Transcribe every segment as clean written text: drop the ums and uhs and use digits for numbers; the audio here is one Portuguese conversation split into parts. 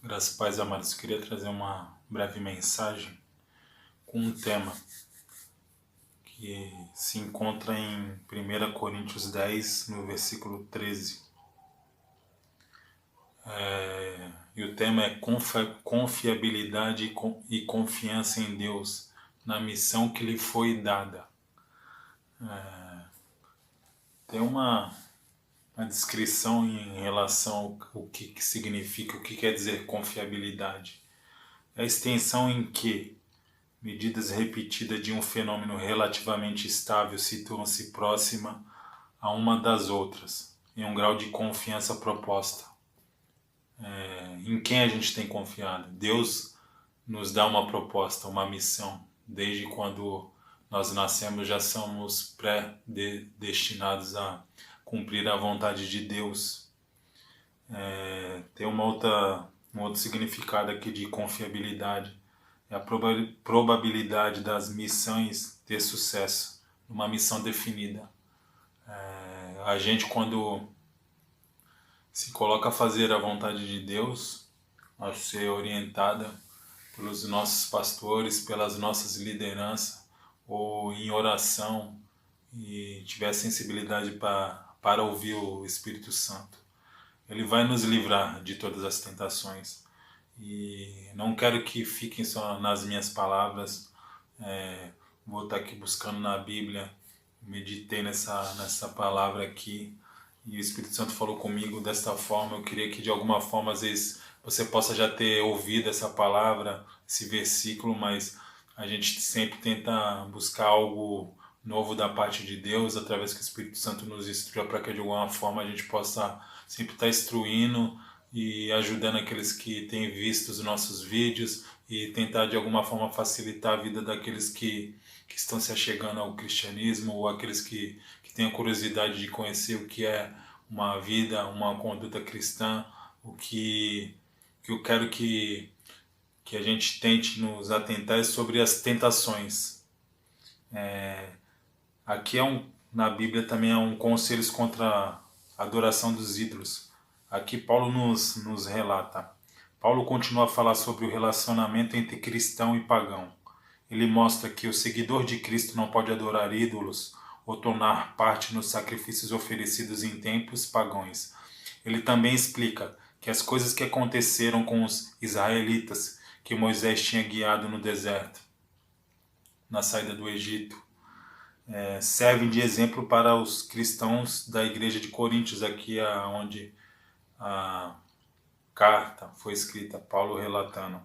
Graças a Paz, amados. Eu queria trazer uma breve mensagem com um tema que se encontra em 1 Coríntios 10, no versículo 13. E o tema é confiabilidade e confiança em Deus na missão que lhe foi dada. Tem uma descrição em relação ao que significa, o que quer dizer confiabilidade. É a extensão em que medidas repetidas de um fenômeno relativamente estável situam-se próxima a uma das outras, em um grau de confiança proposta. Em quem a gente tem confiado? Deus nos dá uma proposta, uma missão. Desde quando nós nascemos já somos predestinados a cumprir a vontade de Deus. Tem um outro significado aqui de confiabilidade. É a probabilidade das missões ter sucesso, numa missão definida. A gente, quando se coloca a fazer a vontade de Deus, a ser orientada pelos nossos pastores, pelas nossas lideranças, ou em oração, e tiver sensibilidade para ouvir o Espírito Santo, Ele vai nos livrar de todas as tentações. E não quero que fiquem só nas minhas palavras. Vou estar aqui buscando na Bíblia, meditei nessa palavra aqui, e o Espírito Santo falou comigo desta forma. Eu queria que de alguma forma, às vezes, você possa já ter ouvido essa palavra, esse versículo, mas a gente sempre tenta buscar algo novo da parte de Deus, através que o Espírito Santo nos instrua, para que de alguma forma a gente possa sempre estar instruindo e ajudando aqueles que têm visto os nossos vídeos, e tentar de alguma forma facilitar a vida daqueles que estão se achegando ao cristianismo, ou aqueles que têm a curiosidade de conhecer o que é uma vida, uma conduta cristã. O que eu quero que a gente tente nos atentar é sobre as tentações. Aqui na Bíblia também há um conselhos contra a adoração dos ídolos. Aqui Paulo nos relata. Paulo continua a falar sobre o relacionamento entre cristão e pagão. Ele mostra que o seguidor de Cristo não pode adorar ídolos ou tomar parte nos sacrifícios oferecidos em templos pagãos. Ele também explica que as coisas que aconteceram com os israelitas, que Moisés tinha guiado no deserto, na saída do Egito, servem de exemplo para os cristãos da igreja de Coríntios, aqui onde a carta foi escrita, Paulo relatando.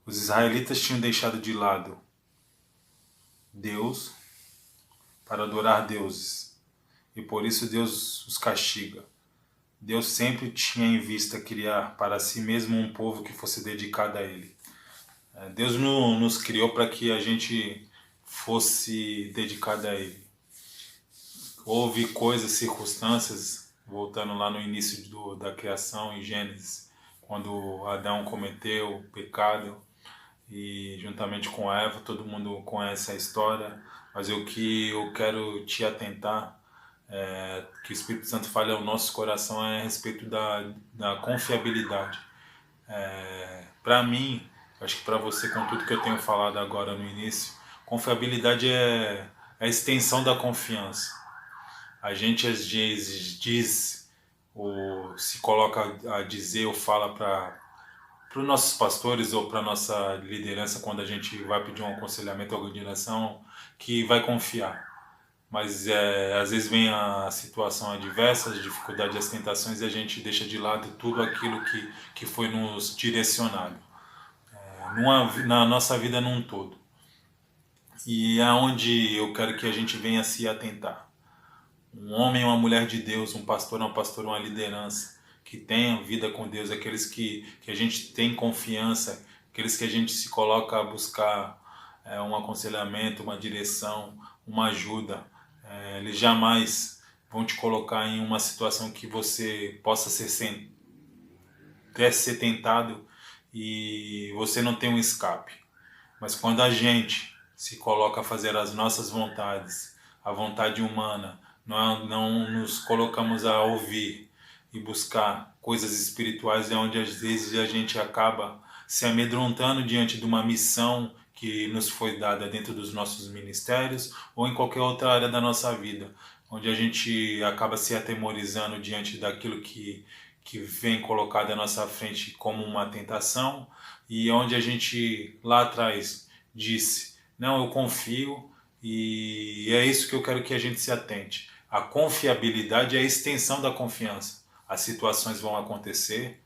Os israelitas tinham deixado de lado Deus para adorar deuses, e por isso Deus os castiga. Deus sempre tinha em vista criar para si mesmo um povo que fosse dedicado a Ele. Deus nos criou para que a gente fosse dedicado a Ele. Houve coisas, circunstâncias, voltando lá no início da criação, em Gênesis, quando Adão cometeu o pecado, e juntamente com Eva, todo mundo conhece a história, mas o que eu quero te atentar, que o Espírito Santo fale ao nosso coração, é a respeito da confiabilidade. Para mim, acho que para você, com tudo que eu tenho falado agora no início, confiabilidade é a extensão da confiança. A gente às vezes diz, ou se coloca a dizer ou fala para os nossos pastores ou para a nossa liderança, quando a gente vai pedir um aconselhamento ou alguma direção, que vai confiar. Mas às vezes vem a situação adversa, as dificuldades, as tentações, e a gente deixa de lado tudo aquilo que foi nos direcionado na nossa vida num todo. E é onde eu quero que a gente venha se atentar. Um homem ou uma mulher de Deus, um pastor ou uma pastora, uma liderança que tenha vida com Deus, aqueles que a gente tem confiança, aqueles que a gente se coloca a buscar um aconselhamento, uma direção, uma ajuda. Eles jamais vão te colocar em uma situação que você possa ser tentado e você não tem um escape. Mas quando a gente se coloca a fazer as nossas vontades, a vontade humana, não nos colocamos a ouvir e buscar coisas espirituais, é onde às vezes a gente acaba se amedrontando diante de uma missão que nos foi dada dentro dos nossos ministérios ou em qualquer outra área da nossa vida, onde a gente acaba se atemorizando diante daquilo que vem colocado à nossa frente como uma tentação, e onde a gente lá atrás disse, não, eu confio, e é isso que eu quero que a gente se atente. A confiabilidade é a extensão da confiança. As situações vão acontecer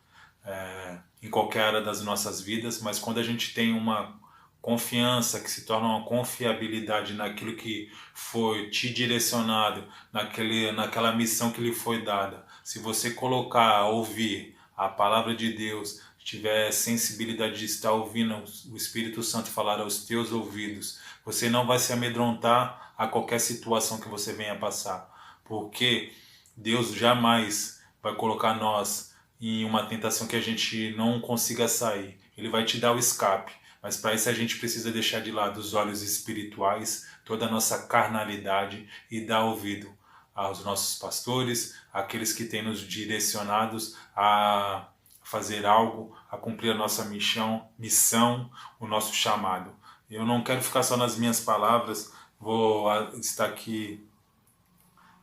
em qualquer área das nossas vidas, mas quando a gente tem uma confiança que se torna uma confiabilidade naquilo que foi te direcionado, naquela missão que lhe foi dada. Se você colocar, ouvir a palavra de Deus, tiver sensibilidade de estar ouvindo o Espírito Santo falar aos teus ouvidos, você não vai se amedrontar a qualquer situação que você venha passar, porque Deus jamais vai colocar nós em uma tentação que a gente não consiga sair. Ele vai te dar o escape, mas para isso a gente precisa deixar de lado os olhos espirituais, toda a nossa carnalidade e dar ouvido aos nossos pastores, aqueles que têm nos direcionados a fazer algo, a cumprir a nossa missão, o nosso chamado. Eu não quero ficar só nas minhas palavras, vou estar aqui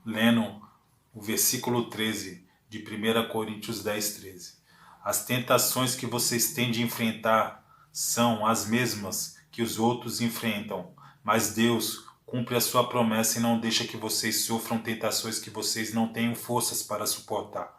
lendo o versículo 13 de 1 Coríntios 10, 13. As tentações que vocês têm de enfrentar são as mesmas que os outros enfrentam, mas Deus cumpre a sua promessa e não deixa que vocês sofram tentações que vocês não tenham forças para suportar.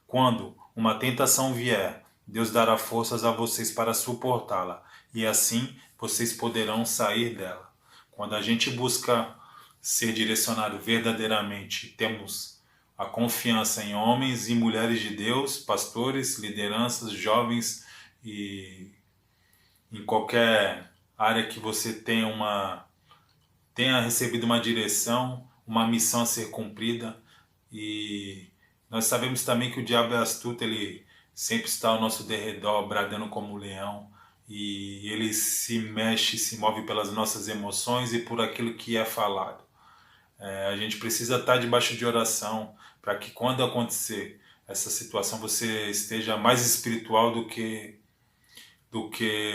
Quando uma tentação vier, Deus dará forças a vocês para suportá-la, e assim vocês poderão sair dela. Quando a gente busca ser direcionado verdadeiramente, temos a confiança em homens e mulheres de Deus, pastores, lideranças, jovens, e em qualquer área que você tenha recebido uma direção, uma missão a ser cumprida. E nós sabemos também que o diabo é astuto, ele sempre está ao nosso derredor, bradando como um leão, e ele se mexe, se move pelas nossas emoções e por aquilo que é falado. A gente precisa estar debaixo de oração para que quando acontecer essa situação você esteja mais espiritual do que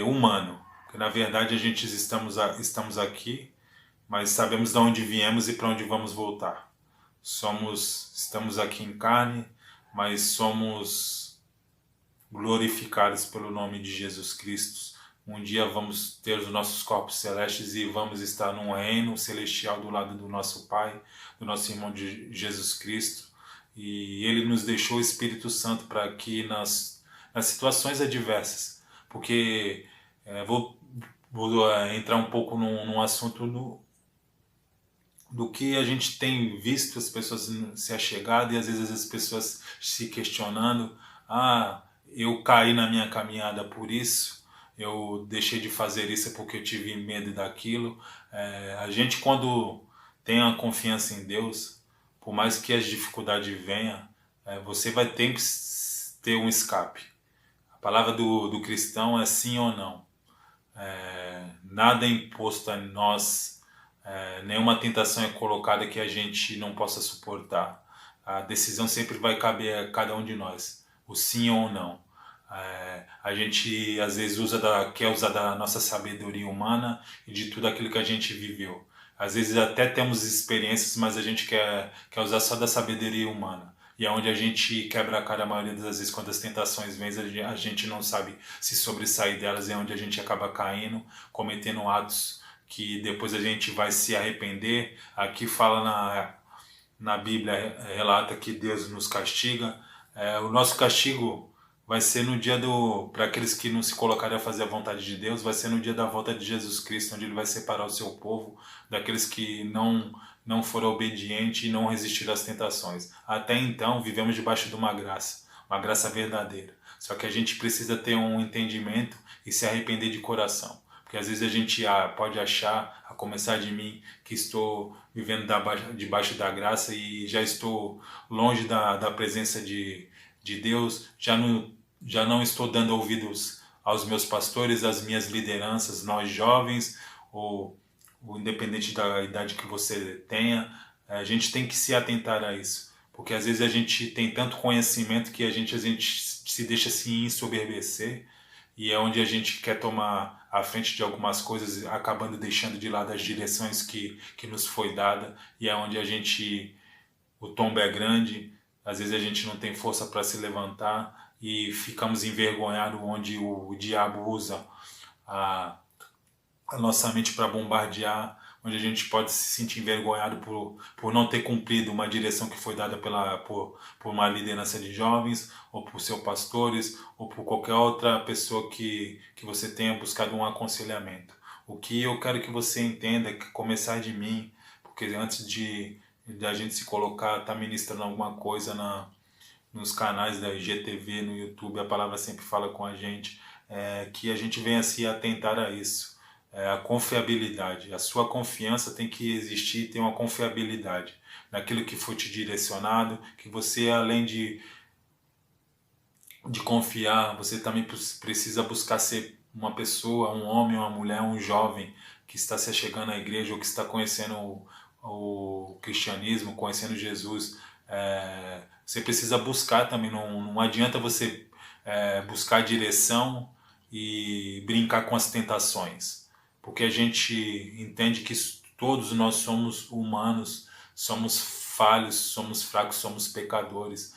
humano. Porque na verdade a gente estamos aqui, mas sabemos de onde viemos e para onde vamos voltar. Estamos aqui em carne, mas somos glorificados pelo nome de Jesus Cristo. Um dia vamos ter os nossos corpos celestes e vamos estar num reino celestial do lado do nosso Pai, do nosso irmão de Jesus Cristo. E Ele nos deixou o Espírito Santo para que nas situações adversas, porque vou entrar um pouco num assunto do que a gente tem visto as pessoas se achegando e às vezes as pessoas se questionando, eu caí na minha caminhada por isso, eu deixei de fazer isso porque eu tive medo daquilo. A gente, quando tem a confiança em Deus, por mais que as dificuldades venham, você vai ter que ter um escape. A palavra do cristão é sim ou não. Nada é imposto a nós, nenhuma tentação é colocada que a gente não possa suportar. A decisão sempre vai caber a cada um de nós, o sim ou não. A gente às vezes quer usar da nossa sabedoria humana e de tudo aquilo que a gente viveu. Às vezes até temos experiências, mas a gente quer usar só da sabedoria humana. E é onde a gente quebra a cara a maioria das vezes quando as tentações vêm, a gente não sabe se sobressair delas, é onde a gente acaba caindo, cometendo atos que depois a gente vai se arrepender. Aqui fala na Bíblia, relata que Deus nos castiga. O nosso castigo vai ser no dia para aqueles que não se colocarem a fazer a vontade de Deus, vai ser no dia da volta de Jesus Cristo, onde Ele vai separar o seu povo daqueles que não foram obedientes e não resistiram às tentações. Até então, vivemos debaixo de uma graça verdadeira. Só que a gente precisa ter um entendimento e se arrepender de coração. Porque às vezes a gente pode achar, a começar de mim, que estou vivendo debaixo da graça e já estou longe da presença de Deus, já não estou dando ouvidos aos meus pastores, às minhas lideranças, nós jovens, ou independente da idade que você tenha, a gente tem que se atentar a isso, porque às vezes a gente tem tanto conhecimento que a gente se deixa assim ensoberbecer, e é onde a gente quer tomar a frente de algumas coisas, acabando deixando de lado as direções que nos foi dada, e é onde o tombo é grande, às vezes a gente não tem força para se levantar e ficamos envergonhados, onde o diabo usa a, a nossa mente para bombardear, onde a gente pode se sentir envergonhado por não ter cumprido uma direção que foi dada por uma liderança de jovens, ou por seus pastores, ou por qualquer outra pessoa que você tenha buscado um aconselhamento. O que eu quero que você entenda é que começar de mim, porque antes de a gente se colocar, tá ministrando alguma coisa nos canais da IGTV, no YouTube, a palavra sempre fala com a gente, que a gente venha se atentar a isso. A confiabilidade. A sua confiança tem que existir, tem uma confiabilidade naquilo que foi te direcionado, que você, além de confiar, você também precisa buscar ser uma pessoa, um homem, uma mulher, um jovem que está se chegando à igreja ou que está conhecendo o cristianismo, conhecendo Jesus. Você precisa buscar também, não adianta você buscar direção e brincar com as tentações, porque a gente entende que todos nós somos humanos, somos falhos, somos fracos, somos pecadores.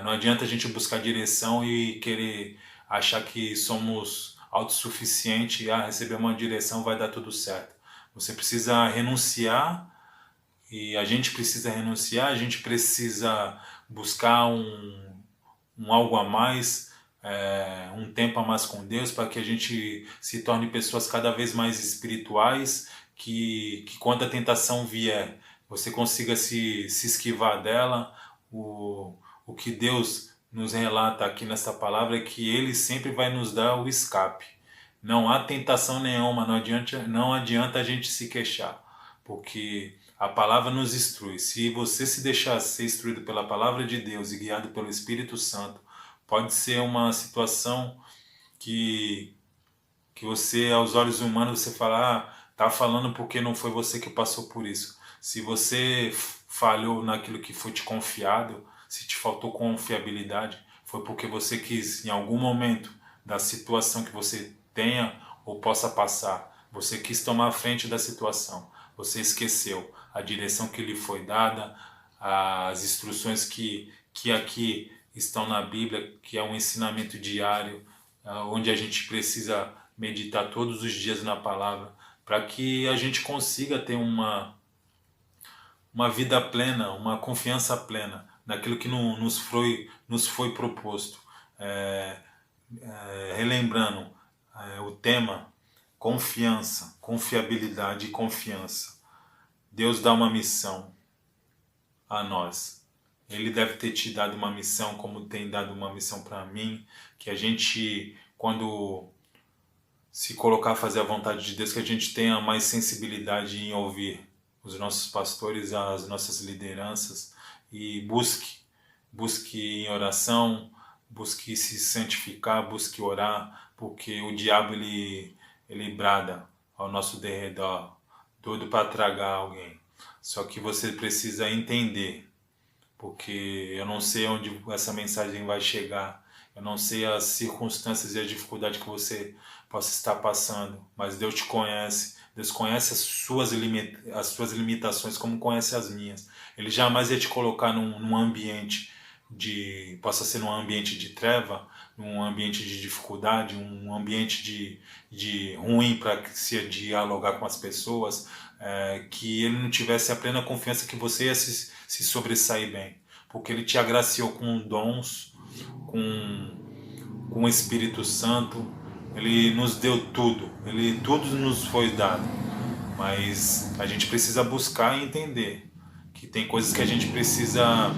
Não adianta a gente buscar direção e querer achar que somos autossuficientes e receber uma direção vai dar tudo certo. Você precisa renunciar, e a gente precisa renunciar, a gente precisa buscar um algo a mais, um tempo a mais com Deus, para que a gente se torne pessoas cada vez mais espirituais, que quando a tentação vier, você consiga se esquivar dela. O que Deus nos relata aqui nessa palavra é que Ele sempre vai nos dar o escape. Não há tentação nenhuma, não adianta a gente se queixar, porque a palavra nos instrui. Se você se deixar ser instruído pela palavra de Deus e guiado pelo Espírito Santo, pode ser uma situação que você, aos olhos humanos, você fala, tá falando porque não foi você que passou por isso. Se você falhou naquilo que foi te confiado, se te faltou confiabilidade, foi porque você quis, em algum momento da situação que você tenha ou possa passar, você quis tomar a frente da situação. Você esqueceu a direção que lhe foi dada, as instruções que aqui estão na Bíblia, que é um ensinamento diário, onde a gente precisa meditar todos os dias na palavra, para que a gente consiga ter uma vida plena, uma confiança plena naquilo que nos foi proposto. Relembrando o tema, confiança, confiabilidade e confiança. Deus dá uma missão a nós. Ele deve ter te dado uma missão, como tem dado uma missão para mim, que a gente, quando se colocar a fazer a vontade de Deus, que a gente tenha mais sensibilidade em ouvir os nossos pastores, as nossas lideranças, e busque em oração, busque se santificar, busque orar, porque o diabo ele brada ao nosso derredor, doido para tragar alguém. Só que você precisa entender, porque eu não sei onde essa mensagem vai chegar, eu não sei as circunstâncias e a dificuldade que você possa estar passando, mas Deus te conhece, Deus conhece as suas limitações como conhece as minhas. Ele jamais ia te colocar num ambiente possa ser num ambiente de treva, num ambiente de dificuldade, um ambiente de ruim para se dialogar com as pessoas, que ele não tivesse a plena confiança que você ia se sobressair bem, porque ele te agraciou com dons, com o Espírito Santo, ele nos deu tudo, tudo nos foi dado, mas a gente precisa buscar e entender que tem coisas que a gente precisa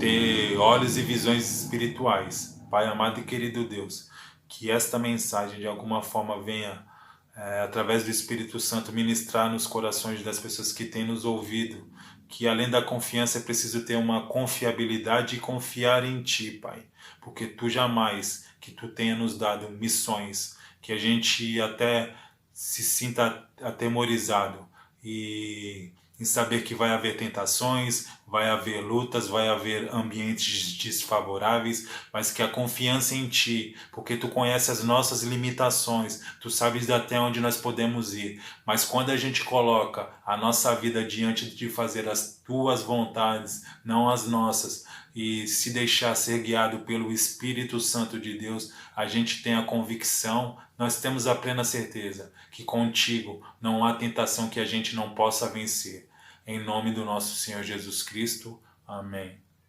ter olhos e visões espirituais. Pai amado e querido Deus, que esta mensagem de alguma forma venha, através do Espírito Santo, ministrar nos corações das pessoas que têm nos ouvido, que além da confiança é preciso ter uma confiabilidade e confiar em Ti, Pai, porque Tu jamais, que Tu tenha nos dado missões, que a gente até se sinta atemorizado e em saber que vai haver tentações, vai haver lutas, vai haver ambientes desfavoráveis, mas que a confiança em Ti, porque Tu conheces as nossas limitações, Tu sabes até onde nós podemos ir, mas quando a gente coloca a nossa vida diante de fazer as Tuas vontades, não as nossas, e se deixar ser guiado pelo Espírito Santo de Deus, a gente tem a convicção, nós temos a plena certeza que contigo não há tentação que a gente não possa vencer. Em nome do nosso Senhor Jesus Cristo. Amém.